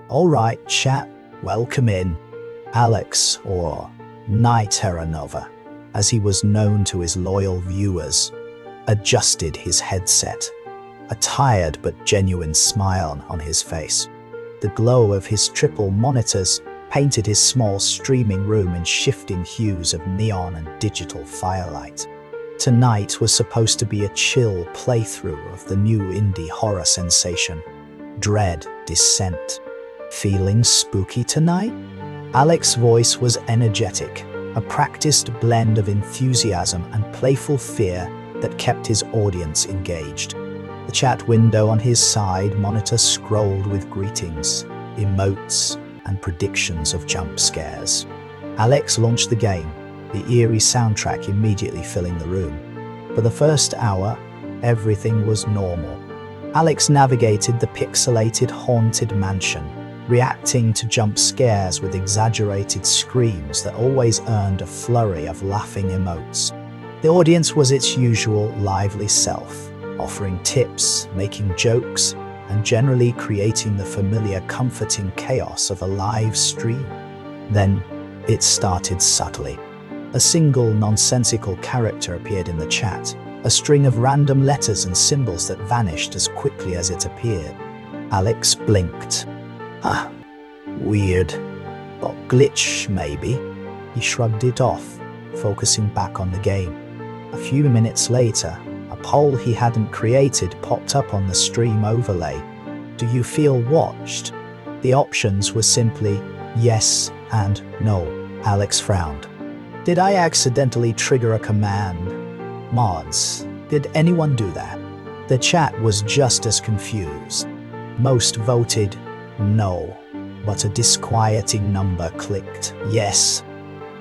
Alright, chat, welcome in. Alex, or NightTerrorNova, as he was known to his loyal viewers, adjusted his headset, a tired but genuine smile on his face. The glow of his triple monitors painted his small streaming room in shifting hues of neon and digital firelight. Tonight was supposed to be a chill playthrough of the new indie horror sensation, Dread Descent. Feeling spooky tonight? Alex's voice was energetic, a practiced blend of enthusiasm and playful fear that kept his audience engaged. The chat window on his side monitor scrolled with greetings, emotes, and predictions of jump scares. Alex launched the game, the eerie soundtrack immediately filling the room. For the first hour, everything was normal. Alex navigated the pixelated haunted mansion, reacting to jump scares with exaggerated screams that always earned a flurry of laughing emotes. The audience was its usual lively self, offering tips, making jokes, and generally creating the familiar comforting chaos of a live stream. Then, it started subtly. A single nonsensical character appeared in the chat, a string of random letters and symbols that vanished as quickly as it appeared. Alex blinked. Weird. Or glitch, maybe. He shrugged it off, focusing back on the game. A few minutes later, a poll he hadn't created popped up on the stream overlay. Do you feel watched? The options were simply yes and no. Alex frowned. Did I accidentally trigger a command? Mods, did anyone do that? The chat was just as confused. Most voted no, but a disquieting number clicked yes.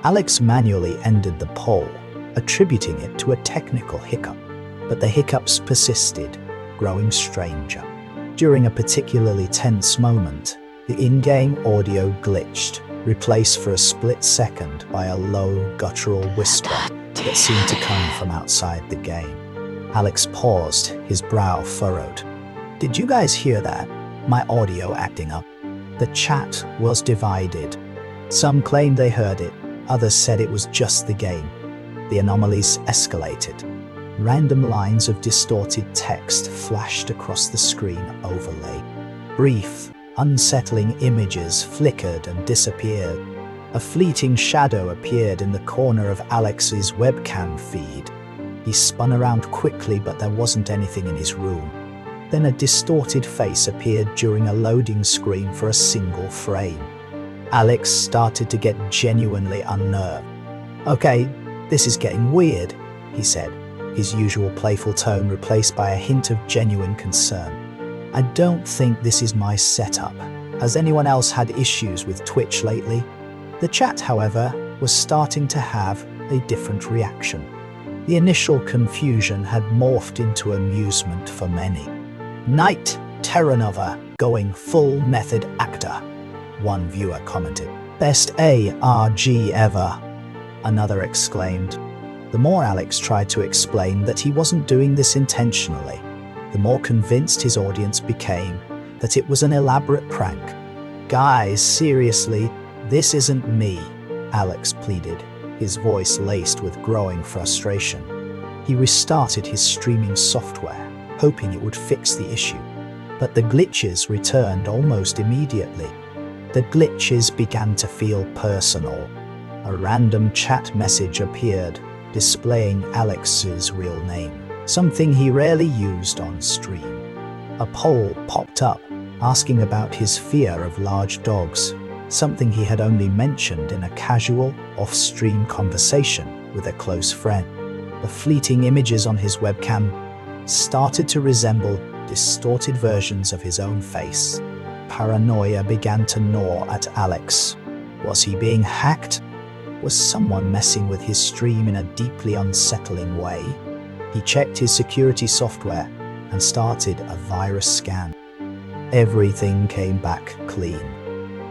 Alex manually ended the poll, attributing it to a technical hiccup, but the hiccups persisted, growing stranger. During a particularly tense moment, the in-game audio glitched, replaced for a split second by a low, guttural whisper that seemed to come from outside the game. Alex paused, his brow furrowed. Did you guys hear that? My audio acting up. The chat was divided. Some claimed they heard it, others said it was just the game. The anomalies escalated. Random lines of distorted text flashed across the screen overlay. Brief, unsettling images flickered and disappeared. A fleeting shadow appeared in the corner of Alex's webcam feed. He spun around quickly, but there wasn't anything in his room. Then a distorted face appeared during a loading screen for a single frame. Alex started to get genuinely unnerved. Okay, this is getting weird, he said, his usual playful tone replaced by a hint of genuine concern. I don't think this is my setup. Has anyone else had issues with Twitch lately? The chat, however, was starting to have a different reaction. The initial confusion had morphed into amusement for many. NightTerrorNova going full method actor, one viewer commented. Best ARG ever, another exclaimed. The more Alex tried to explain that he wasn't doing this intentionally, the more convinced his audience became that it was an elaborate prank. Guys, seriously, this isn't me, Alex pleaded, his voice laced with growing frustration. He restarted his streaming software, hoping it would fix the issue, but the glitches returned almost immediately. The glitches began to feel personal. A random chat message appeared, displaying Alex's real name, something he rarely used on stream. A poll popped up, asking about his fear of large dogs, something he had only mentioned in a casual, off-stream conversation with a close friend. The fleeting images on his webcam started to resemble distorted versions of his own face. Paranoia began to gnaw at Alex. Was he being hacked? Was someone messing with his stream in a deeply unsettling way? He checked his security software and started a virus scan. Everything came back clean.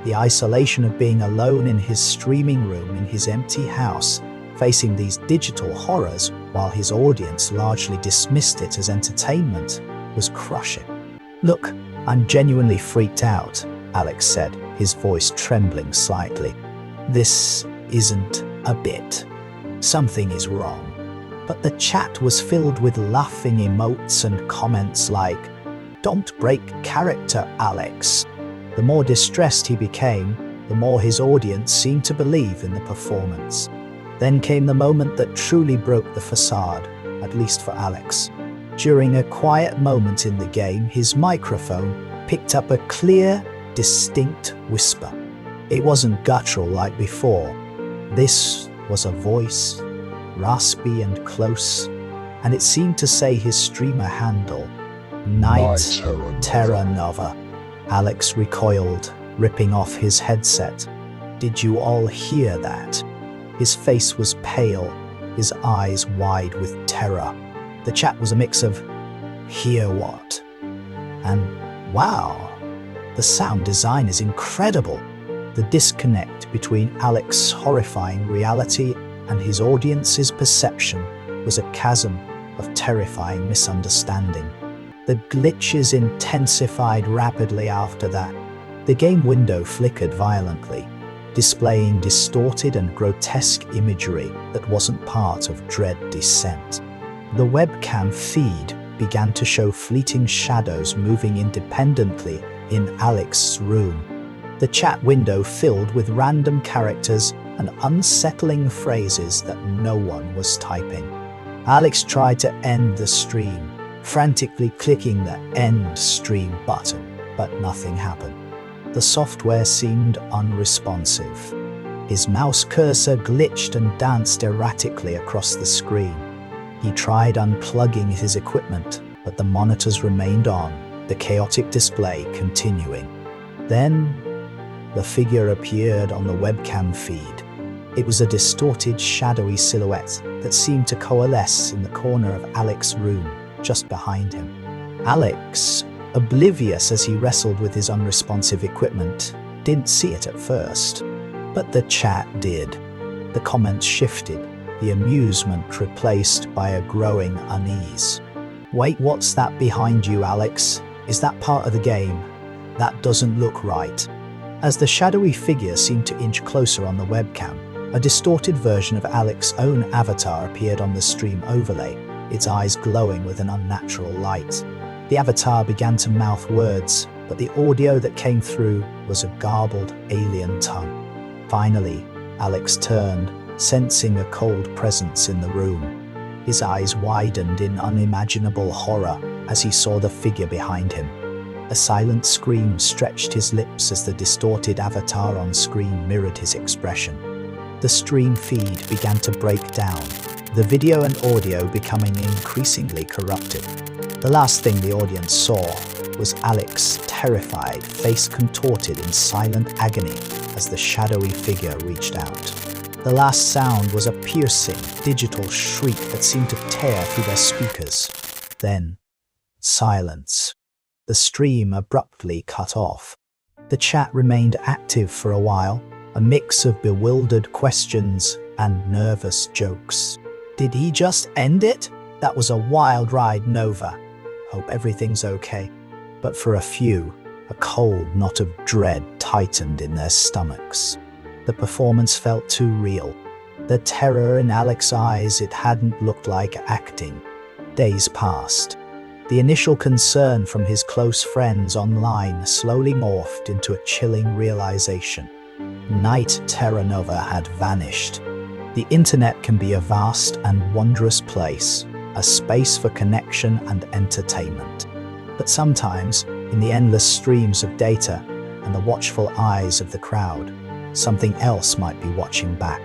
The isolation of being alone in his streaming room in his empty house, facing these digital horrors while his audience largely dismissed it as entertainment, was crushing. Look, I'm genuinely freaked out, Alex said, his voice trembling slightly. "This isn't a bit. Something is wrong." But the chat was filled with laughing emotes and comments like, "Don't break character, Alex." The more distressed he became, the more his audience seemed to believe in the performance. Then came the moment that truly broke the facade, at least for Alex. During a quiet moment in the game, his microphone picked up a clear, distinct whisper. It wasn't guttural like before. This was a voice, raspy and close, and it seemed to say his streamer handle, NightTerrorNova. Alex recoiled, ripping off his headset. "Did you all hear that?" His face was pale, his eyes wide with terror. The chat was a mix of, "Hear what?" and "Wow, the sound design is incredible." The disconnect between Alex's horrifying reality and his audience's perception was a chasm of terrifying misunderstanding. The glitches intensified rapidly after that. The game window flickered violently, displaying distorted and grotesque imagery that wasn't part of Dread Descent. The webcam feed began to show fleeting shadows moving independently in Alex's room. The chat window filled with random characters and unsettling phrases that no one was typing. Alex tried to end the stream, frantically clicking the End Stream button, but nothing happened. The software seemed unresponsive. His mouse cursor glitched and danced erratically across the screen. He tried unplugging his equipment, but the monitors remained on, the chaotic display continuing. Then, the figure appeared on the webcam feed. It was a distorted, shadowy silhouette that seemed to coalesce in the corner of Alex's room, just behind him. Alex, oblivious as he wrestled with his unresponsive equipment, didn't see it at first. But the chat did. The comments shifted, the amusement replaced by a growing unease. "Wait, what's that behind you, Alex? Is that part of the game? That doesn't look right." As the shadowy figure seemed to inch closer on the webcam, a distorted version of Alex's own avatar appeared on the stream overlay, its eyes glowing with an unnatural light. The avatar began to mouth words, but the audio that came through was a garbled alien tongue. Finally, Alex turned, sensing a cold presence in the room. His eyes widened in unimaginable horror as he saw the figure behind him. A silent scream stretched his lips as the distorted avatar on screen mirrored his expression. The stream feed began to break down, the video and audio becoming increasingly corrupted. The last thing the audience saw was Alex, terrified, face contorted in silent agony as the shadowy figure reached out. The last sound was a piercing, digital shriek that seemed to tear through their speakers. Then, silence. The stream abruptly cut off. The chat remained active for a while, a mix of bewildered questions and nervous jokes. "Did he just end it? That was a wild ride, Nova. Hope everything's okay." But for a few, a cold knot of dread tightened in their stomachs. The performance felt too real. The terror in Alex's eyes, it hadn't looked like acting. Days passed. The initial concern from his close friends online slowly morphed into a chilling realization. NightTerrorNova had vanished. The internet can be a vast and wondrous place, a space for connection and entertainment. But sometimes, in the endless streams of data and the watchful eyes of the crowd, something else might be watching back.